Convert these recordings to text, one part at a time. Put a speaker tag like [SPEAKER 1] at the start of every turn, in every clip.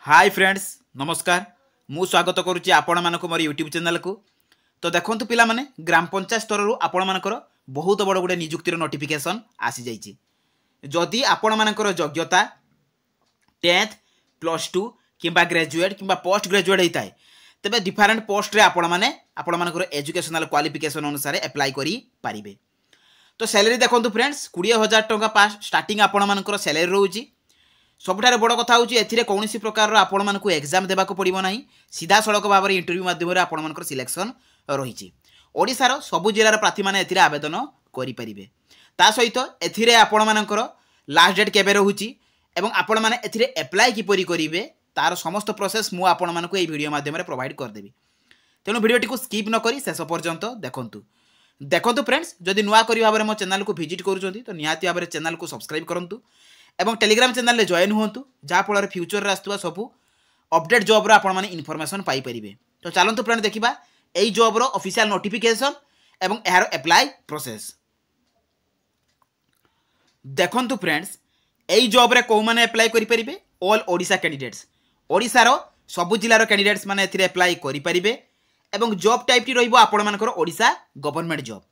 [SPEAKER 1] Hi friends नमस्कार मु स्वागत करुच्ची आपण मानक मोर यूट्यूब चैनल को। तो देखंतु पिला माने ग्राम पंचायत स्तर रु आपण मानकर बहुत बड़ गोटे नियुक्तिर नोटिफिकेशन आसी जाइए। जदि आपण मानकर योग्यता 10th +2 किंबा ग्रेजुएट किंबा पोस्ट ग्रेजुएट होता है तेबे डिफरेंट पोस्ट रे आपण मानकर एजुकेशनल क्वालिफिकेशन अनुसार अप्लाई करि पारिबे। तो सैलरी देखंतु फ्रेंड्स 20,000 टंका स्टार्टिंग आपण मानकर सैलरी रहउची। सबुठारे बड़ कथा होची एथिरे कौनसी प्रकार आपण मानकु एग्जाम देबाको पड़िबो नाही, सीधा सड़क भाव में इंटरव्यू माध्यम आपण मानकर सिलेक्शन रही। ओडिशार सबु जिलार प्रार्थी माने एथिरे आवेदन करि परिबे। ता सहित एथिरे आपण मानकर लास्ट डेट केबे रहउची एवं आपण माने एथिरे अप्लाई किपरि करिवे तार समस्त प्रोसेस मु आपण मानकु ए वीडियो माध्यम रे प्रोवाइड कर देबी। तेणु वीडियोटी को स्किप न करी शेष पर्यंत देखंतु फ्रेंड्स जदि नुआ करी भाबरे मो चैनल को विजिट करूछंती तो निहाती भाबरे चैनल को सब्सक्राइब करंतु एवं टेलीग्राम चैनल रे जॉइन हुंतु जहाँ फल फ्यूचर रे आस्तुवा सबु अपडेट जॉब रो आपण माने इन्फॉर्मेशन पाई परिबे। तो चलंतु फ्रेंड देखिबा एई जॉब रो ऑफिशियल नोटिफिकेशन एवं एहार अप्लाई प्रोसेस। देखंतु फ्रेंड्स एई जॉब रे को माने अप्लाई करि परिबे ऑल ओडिशा कैंडिडेट्स। ओडिसा रो सबु जिल्ला रो कैंडिडेट्स माने एथिरे अप्लाई करि परिबे एवं जॉब टाइप टी रहिबो आपण मानकर ओडिशा गवर्नमेंट जॉब।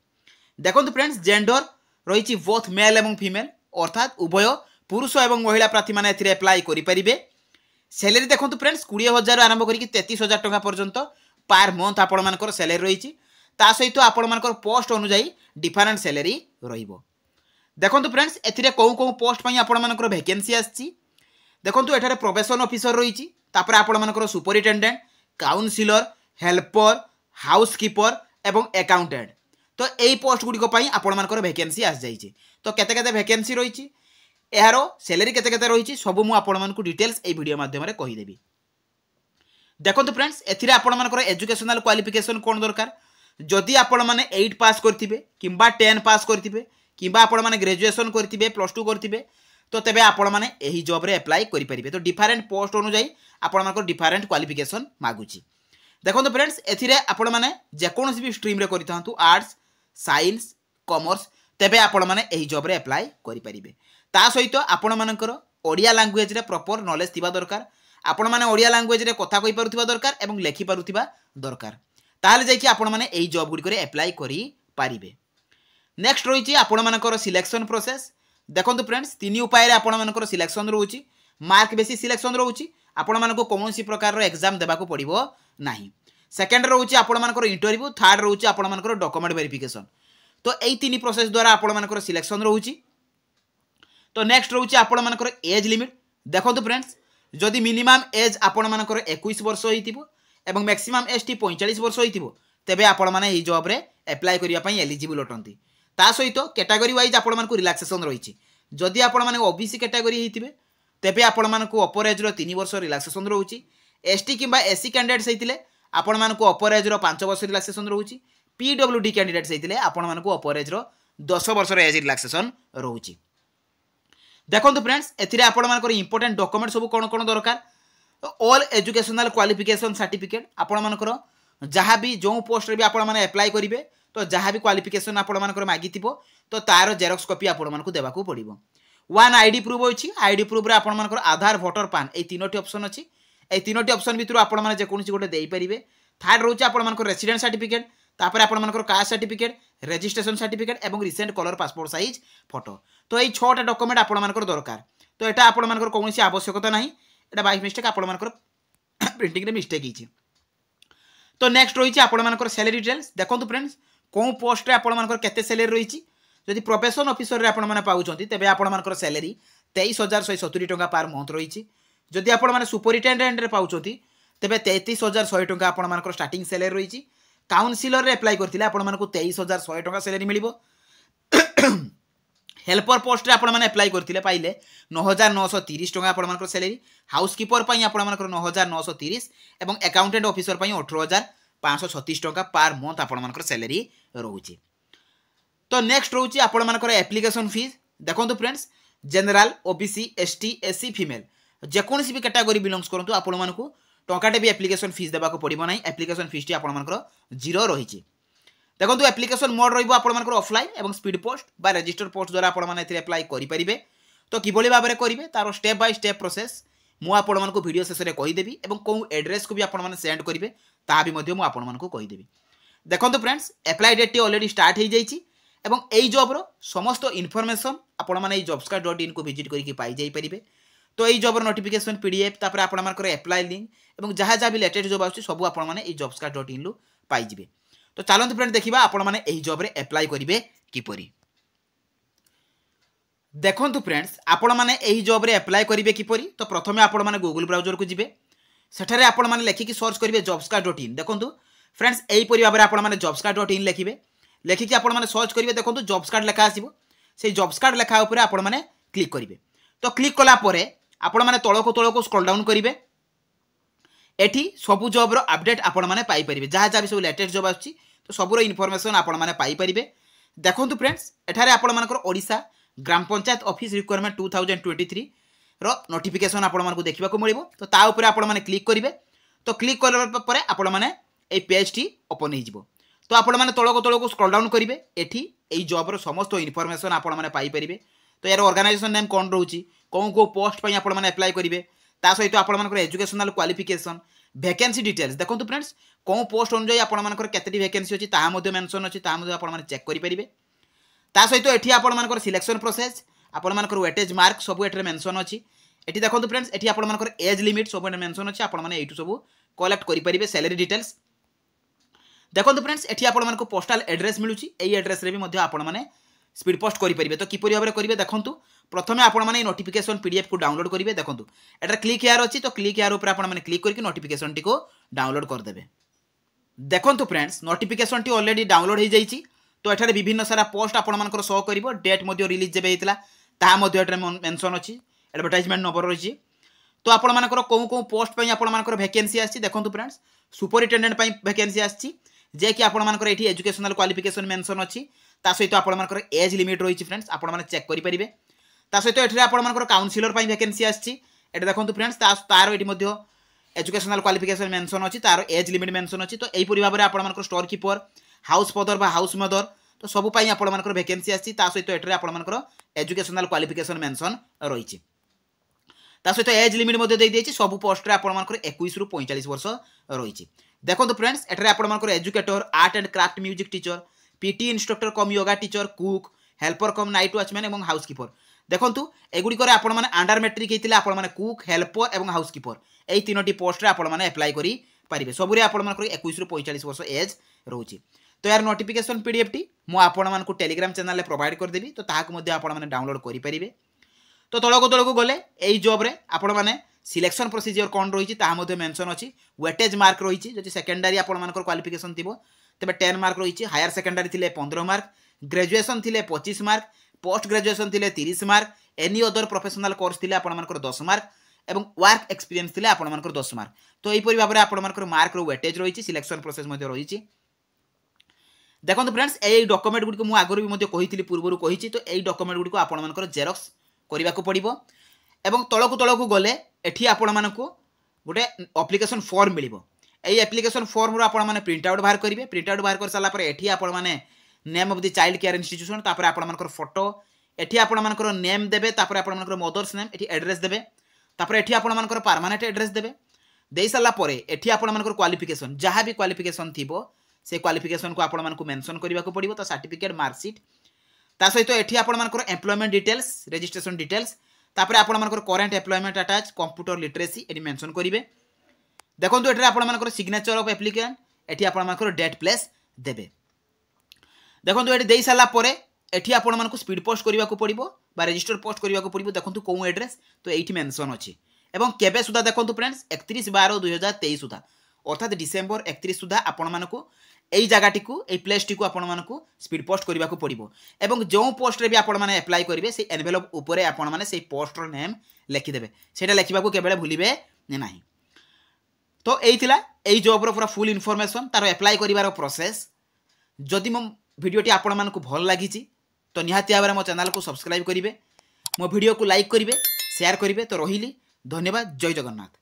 [SPEAKER 1] देखंतु फ्रेंड्स जेंडर रहिछि बोथ मेल एवं फीमेल अर्थात उभय पुरुष एवं महिला प्रार्थी माने एथिरे अप्लाई करि परिबे। सैलरी देखंतु फ्रेंड्स 20,000 आरंभ करिक 33,000 टंका पर्यंत पर मंथ आपण मानकर सैलरी रहिछि। ता सहित आपण मानकर पोस्ट अनुसार डिफरेंट सैलरी रहिबो। देखंतु फ्रेंड्स एथिरे को पोस्ट पई आपण मानकर वैकेंसी आछि। देखंतु एठारे प्रोबेशन ऑफिसर रहिछि, तापर आपण मानकर सुपरिटेंडेंट, काउंसिलर, हेल्पर, हाउसकीपर एवं अकाउंटेंट। तो एई पोस्ट गुडी को पई आपण मानकर वैकेंसी आस जाइछि। तो केते केते वैकेंसी रहिछि एहारो सैलरी केते केते रहिछि सब मु आपण मानकु डिटेल्स ए वीडियो माध्यम रे कहि देबी। देखंतु फ्रेंड्स एथिरे आपण मानकर एजुकेशनल क्वालिफिकेशन कोन दरकार। जदि आपण माने 8 पास करथिबे किंबा 10 पास करथिबे किंबा आपण माने ग्रेजुएशन करथिबे +2 करथिबे तो तेबे आपण माने एही जॉब रे अप्लाई करि परिबे। तो डिफरेंट पोस्ट अनुसार आपण मानकर डिफरेंट क्वालिफिकेशन मागुची। देखंतु फ्रेंड्स एथिरे आपण माने जे कोनोसी भी स्ट्रीम रे करिथांतु आर्ट्स साइंस कॉमर्स तेबे आपण माने एही जॉब रे अप्लाई करि परिबे। ता सहित आपण मानकर ओडिया लैंग्वेज रे प्रॉपर नॉलेज थिबा दरकार। आपण माने ओडिया लैंग्वेज रे कथा कहि पारुथिबा दरकार एवं लेखि पारुथिबा दरकार। ताले जाय कि आपण माने एही जॉब गुडी करे अप्लाई करि पारिबे। नेक्स्ट रहिछि आपण मानकर सिलेक्शन प्रोसेस। देखंतु फ्रेंड्स तीन उपाय रे आपण मानकर सिलेक्शन रहउछि। मार्क बेसिस सिलेक्शन रहउछि, आपण मानको कोनोसी प्रकार रो एग्जाम देबाको पड़िबो नाही। सेकंड रहउछि आपण मानकर इंटरव्यू, थर्ड रहउछि आपण मानकर डॉक्यूमेंट वेरिफिकेशन। तो एई तीन प्रोसेस द्वारा आपण मानकर सिलेक्शन रहउछि। तो नेक्स्ट रहउछि आपण मानकर एज लिमिट। देखंतु फ्रेंड्स जदि मिनिमम एज आपण मानकर 21 वर्ष होइतिबो एवं मैक्सिमम एज टी 45 वर्ष होइतिबो तेबे आपण माने एई जॉब रे अप्लाई करिया पई एलिजिबल अटंती। ता सहित कैटेगरी वाइज आपण मानकु रिलैक्सेशन रहिछि। जदि आपण माने ओबीसी कैटेगरी हेतिबे तेबे आपण मानकु अपर एज रो 3 वर्ष रिलैक्सेशन रहउछि। एसटी किंबा एससी कैंडिडेट्स हेतिले आपण मानकु अपर एज रो 5 वर्ष रिलैक्सेशन रहउछि। पीडब्ल्यूडी कैंडिडेट्स हेतिले आपण मानकु अपर एज रो 10 वर्ष रो एज रिलैक्सेशन रहउछि। देखंतु फ्रेंड्स एथिरे आपण मानकर इंपोर्टेंट डॉक्यूमेंट सब कोन कोन दरकार। ऑल एजुकेशनल क्वालिफिकेशन सर्टिफिकेट आपण मानकर जहाँ भी जो पोस्ट रे भी आपण माने अप्लाई करिवे तो जहाँ भी क्वालिफिकेशन आपण मानकर मागिथिबो तो तार जेरॉक्स कॉपी आपण मानकु देबाकू पड़िबो। वन आईडी प्रूफ होछि। आईडी प्रूफ रे आपण मानकर आधार वोटर पान ए तीनोटी ऑप्शन अछि। ए तीनोटी ऑप्शन भितर आपण माने जे कोनसी गोटे देई परिबे। थर्ड रहउछि आपण मानकर रेसिडेंट सर्टिफिकेट, तापर आपण मानकर कास्ट सर्टिफिकेट, रजिस्ट्रेशन सर्टिफिकेट एवं recent colour passport size photo. तो यही 6टा डॉक्यूमेंट आपण मानकर दरकार। तो एटा आपण मानकर कोनसी आवश्यकता नाही, एटा बाय मिस्टेक आपण मानकर प्रिंटिंग रे मिस्टेक हिची। तो नेक्स्ट रहिछि आपण मानकर सैलरी डिटेल्स। देखंतु फ्रेंड्स कोन पोस्ट रे आपण मानकर केते सैलरी रहिछि। जदि प्रोफेशन ऑफिसर रे आपण माने पाउछंती तेबे आपण मानकर सैलरी 23,170 टंका पर मंथ रहिछि। जदि आपण माने सुपरिटेंडेंट रे पाउछंती तेबे 33,100 टंका आपण मानकर स्टार्टिंग सैलरी रहिछि। काउंसिलर रे अप्लाई करथिले आपण मानकु 23,100 टंका सैलरी मिलिबो। हेल्पर पोस्ट रे आपण माने अप्लाई करथिले पाइले 9,930 टंका आपण मानकर सैलरी। हाउसकीपर पई आपण मानकर 9,930 एवं अकाउंटेंट ऑफिसर पई 18,536 टंका पर मंथ आपण मानकर सैलरी रहउछि। तो नेक्स्ट रहउछि आपण मानकर एप्लीकेशन फीस। देखंतु friends general, OBC, ST, SC, female जे कोनसी भी कैटेगरी बिलोंग्स करंतु आपण मानकु टंकाटे भी एप्लीकेशन फीस देबाको पड़िबो नाही। एप्लीकेशन फीस टी आपण मानकर 0 रहिछि। देखंतु एप्लीकेशन मोड रहिबो आपण मानकर ऑफलाइन एवं स्पीड पोस्ट बा रजिस्टर पोस्ट द्वारा आपण माने एथिरे अप्लाई करि परिबे। तो किभली भाबरे करिवे तार स्टेप बाय स्टेप प्रोसेस मु आपण मानकु वीडियो शेष में कहीदेवी और कौन एड्रेस को भी आपण मैंने सेंड करेंगे ता भी मुझे आपण मानकु कहीदेवी। देखो फ्रेंड्स एप्लाई डेट टी ऑलरेडी स्टार्ट हो जाइए एवं यही जॉब्र समस्त इनफॉरमेशन आपण मैंने jobscard.in को विजिट करके पाई जाई परिबे। तो यही जॉबर नोटिफिकेशन पीडीएफ तापर आपण मानकर एप्लाई लिंक और जहाँ जहाँ भी लेटेस्ट जॉब आछी सब आपण माने jobscard.in लु पाई जिवे। तो चलते फ्रेंड देखिबा आपण माने एही जॉब रे एप्लाई करिवे किपरि। देखंतु फ्रेंड्स आपण माने एही जॉब रे एप्लाई करिवे किपरि। तो प्रथमे आपण माने गूगल ब्राउजर को जिवे सेठारे आपण माने लेखिकी सर्च करिवे jobscard.in। देखंतु फ्रेंड्स एही परि भाबरे आपण माने jobscard.in लिखिबे लेखिकी आपण माने सर्च करिवे देखंतु jobscard लेखा आसीबो से jobscard लेखा ऊपर आपण माने क्लिक करिवे। तो क्लिक कला परे आपण माने तळको स्क्रॉल डाउन करिवे एठी सबु जॉब रो अपडेट आपण माने पाई परिबे जहाँ जहाँ भी सब लेटेस्ट जॉब आछि तो सबुरो इनफॉरमेशन आपण माने पाई परिबे। देखंतु फ्रेंड्स एठारे आपण मानकर ओडिशा ग्राम पंचायत ऑफिस रिक्वायरमेंट 2023 रो नोटिफिकेशन आपण मानकु देखिबा को मिलिबो। तो ता ऊपर आपण माने क्लिक करिवे। तो क्लिक करला परे आपण माने ए पेज टी ओपन हो जिवो। तो आपण माने तळको स्क्रॉल डाउन करिवे एठी एई जॉब रो समस्त इनफॉरमेशन आपण माने पाई परिबे। तो यार ऑर्गेनाइजेशन नेम कोन रहउची कौन को पोस्ट पई आपण माने अप्लाई करिवे ता सहित आपण मानकर एजुकेशनल क्वालिफिकेशन वैकेंसी डिटेल्स देखंतु फ्रेंड्स कौन पोस्ट अनुसार आपण मानकर केतेटी वैकेंसी अछि ता मध्ये मेंशन अछि ता मध्ये आपण माने चेक करि परिबे। ता सहित एठी आपण मानकर सिलेक्शन प्रोसेस आपण मानकर वेटेज मार्क सब एठरे मेंशन अछि। एठी देखंतु फ्रेंड्स एठी आपण मानकर एज लिमिट सब एठरे मेंशन अछि आपण माने एठु सब कलेक्ट करि परिबे। सैलरी डिटेल्स देखंतु फ्रेंड्स एठी आपण मानकर पोस्टल एड्रेस मिलुछि एई एड्रेस रे भी मध्ये आपण माने स्पीड पोस्ट करि परिबे। तो किपरि भाबरे करिवे देखंतु प्रथमे आपण माने नोटिफिकेशन पीडीएफ को डाउनलोड करिवे। देखंतु एटा क्लिक हियर अछि तो क्लिक हियर ऊपर आपण माने क्लिक करके नोटिफिकेशन टी को डाउनलोड कर देबे। देखंतु friends notification T already download हो जाइछि। तो एठारे विभिन्न सारा पोस्ट आपण मानकर शो करिवो डेट मध्ये रिलीज जेबे हेतला ता मध्ये एठारे मेंशन अछि एडवर्टाइजमेंट नंबर रहिछि। तो आपण मानकर कोन पोस्ट पई आपण मानकर वैकेंसी आछि देखंतु फ्रेंड्स सुपरिटेंडेंट पई वैकेंसी आछि जे कि आपण मानकर एठी एजुकेशनल क्वालिफिकेशन मेंशन अछि ता सहित आपण मानकर एज लिमिट रहिछि फ्रेंड्स आपण माने चेक करि परिबे। ता सहित एठरे आपण मानकर काउंसिलर पई वैकेंसी आछि एटा देखंतु फ्रेंड्स तार एठी मध्ये एजुकेशनल क्वालिफिकेशन मेंशन अछि तार एज लिमिट मेंशन अछि। तो एई परि भाबरे आपण मानकर स्टोर कीपर हाउस फादर बा हाउस मदर तो सब पई आपण मानकर वैकेंसी आछि ता सहित एठरे आपण मानकर एजुकेशनल क्वालिफिकेशन मेंशन रहिछि। ता सहित एज लिमिट मध्ये देई देछि सब पोस्ट रे आपण मानकर 21 रु 45 वर्ष रहिछि। देखंतु फ्रेंड्स एठरे आपण मानकर educator art and craft music teacher PT instructor come yoga teacher cook helper come night watchman एवं हाउसकीपर देखंतु एगुड़िकर आपण माने अंडर मैट्रिक हेतिले आपण माने कुक हेल्पर एवं हाउसकीपर एई तीनोटी पोस्ट रे आपण माने अप्लाई करि परिबे। सबुरे आपण मानकर 21 रु 45 वर्ष एज रहउची। तो यार नोटिफिकेशन पीडीएफ टी मु आपण मानकु टेलीग्राम चैनल रे प्रोवाइड कर देबी तो ताहाकु मध्ये आपण माने डाउनलोड करि परिबे। तो तळको गले एई जॉब रे आपण माने सिलेक्शन प्रोसीजर कोन रहिछि ता मध्ये मेंशन अछि वेटेज मार्क रहिछि जदि सेकेंडरी आपण मानकर क्वालिफिकेशन थिबो तबे 10 मार्क रहिछि हायर सेकेंडरी थिले 15 मार्क ग्रेजुएशन थिले 25 मार्क पोस्ट ग्रेजुएशन थिले 30 mark any other professional course थिले आपण मानकर 10 मार्क एवं वर्क एक्सपीरियंस थिले आपण मानकर 10 मार्क। तो एई परि भाबरे आपण मानकर मार्क रो वेटेज रहिछि सिलेक्शन प्रोसेस मध्ये रहिछि। देखंतु फ्रेंड्स एई डॉक्यूमेंट गुडी को मु आगरो भी मध्ये कहिथिली पूर्वरु कहिछि। तो एई डॉक्यूमेंट गुडी को आपण मानकर जेरॉक्स करिवा को पड़िबो एवं तळको गले एठी आपण मानकु गोटे एप्लिकेशन फॉर्म मिलिबो। एई एप्लिकेशन फॉर्म रो आपण माने प्रिंट आउट बाहर करिवे। प्रिंट आउट बाहर कर साला पर एठी आपण माने name of the child care institution तापर आपण मानकर फोटो एठी आपण मानकर नेम देबे तापर आपण मानकर मदर्स नेम एठी एड्रेस देबे तापर एठी आपण मानकर परमानेंट एड्रेस देबे देई साला परे एठी आपण मानकर क्वालिफिकेशन जहां भी क्वालिफिकेशन थिबो से क्वालिफिकेशन को आपण मानकु मेंशन करिवा को पड़िबो। तो सर्टिफिकेट मार्कशीट ता सहित एठी आपण मानकर एम्प्लॉयमेंट डिटेल्स रजिस्ट्रेशन डिटेल्स तापर आपण मानकर current employment attach computer literacy एठी मेंशन करिवे। देखंतु एठी आपण मानकर सिग्नेचर ऑफ एप्लिकेंट एठी आपण मानकर डेट प्लेस देबे। देखंतु एठी देई साला परे एठी आपण मानकु स्पीड पोस्ट करिवा को पड़िबो बा रजिस्टर पोस्ट करिवा को पड़िबो। देखंतु कोन एड्रेस तो एठी मेंशन अछि एवं केबे सुधा देखंतु फ्रेंड्स 31/12/2023 सुधा अर्थात डिसेंबर 31 सुधा आपण मानकु एई जगाटी को एई प्लेस टी को आपण मानकु स्पीड पोस्ट करिवा को पड़िबो एवं जो पोस्ट रे भी आपण माने अप्लाई करिवे से एनवेलप ऊपर आपण माने से पोस्ट रो नेम लिखि देबे सेटा लिखिबा को केबेले भूलिबे नाही। तो एई थिला एई जॉब रो पूरा फुल इन्फॉर्मेशन तार अप्लाई करिवार प्रोसेस। जदि मो वीडियोटी आपण मानकु भल लागिछि तो निहाती भाबरे मो चैनल को सब्सक्राइब करिवे मो वीडियो को लाइक करिवे शेयर करिवे। तो रहिली धन्यवाद जय जगन्नाथ।